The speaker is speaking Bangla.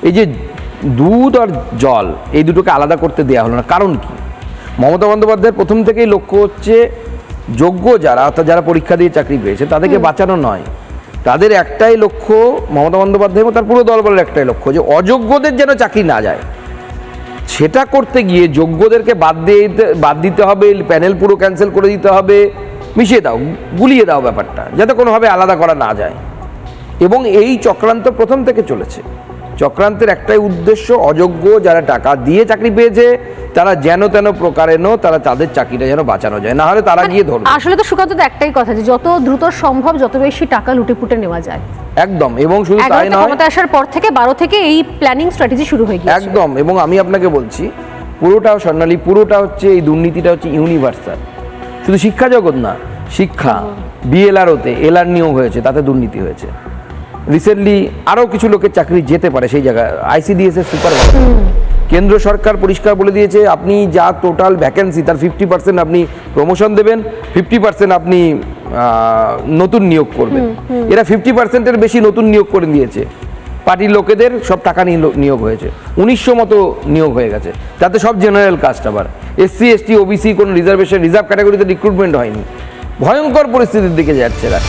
এই যে দুধ আর জল এই দুটোকে আলাদা করতে দেওয়া হলো না, কারণ কি? মমতা বন্দ্যোপাধ্যায়ের প্রথম থেকেই লক্ষ্য হচ্ছে যোগ্য যারা, অর্থাৎ যারা পরীক্ষা দিয়ে চাকরি পেয়েছে তাদেরকে বাঁচানো নয়। তাদের একটাই লক্ষ্য, মমতা বন্দ্যোপাধ্যায় এবং তার পুরো দলবলের একটাই লক্ষ্য, যে অযোগ্যদের যেন চাকরি না যায়। সেটা করতে গিয়ে যোগ্যদেরকে বাদ দিতে হবে, প্যানেল পুরো ক্যান্সেল করে দিতে হবে, মিশিয়ে দাও, গুলিয়ে দাও ব্যাপারটা, যাতে কোনোভাবে আলাদা করা না যায়। এবং এই চক্রান্ত প্রথম থেকে চলেছে। চক্রান্তের একটাই উদ্দেশ্য, অযোগ্য যারা টাকা দিয়ে চাকরি পেয়েছে তারা যেন তেন প্রকারেণ তারা তাদের চাকরিটা যেন বাঁচানো যায়, না হলে তারা গিয়ে ধরবে। আসলে তো সুকান্ত একটাই কথা, যে যত দ্রুত সম্ভব যত বেশি টাকা লুটেপুটে নেওয়া যায়। একদম। এবং শুধু তাই নয়, ক্ষমতা আসার পর থেকে 12 থেকে এই প্ল্যানিং স্ট্র্যাটেজি শুরু হয়ে গিয়েছে। একদম। এবং আমি আপনাকে বলছি, পুরোটাও স্বর্ণালী, পুরোটা হচ্ছে এই দুর্নীতিটা হচ্ছে ইউনিভার্সাল। শুধু শিক্ষা জগৎ না, শিক্ষা, বিএলআরওতে এলআর নিয়োগ হয়েছে, তাতে দুর্নীতি হয়েছে। রিসেন্টলি আরও কিছু লোকের চাকরি যেতে পারে সেই জায়গায়, আইসিডিএস এর সুপারভাইজার। কেন্দ্র সরকার পরিষ্কার বলে দিয়েছে, আপনি যা টোটাল ভ্যাকেন্সি তার 50% আপনি প্রমোশন দেবেন, 50% আপনি নতুন নিয়োগ করবেন। এরা 50%-এর বেশি নতুন নিয়োগ করে দিয়েছে। পার্টির লোকেদের সব টাকা নিয়ে নিয়োগ হয়েছে, 1900 মতো নিয়োগ হয়ে গেছে, তাতে সব জেনারেল কাস্ট। আবার এসসি এসটি ওবিসি কোনো রিজার্ভ ক্যাটাগরিতে রিক্রুটমেন্ট হয়নি। ভয়ঙ্কর পরিস্থিতির দিকে যাচ্ছে এরা।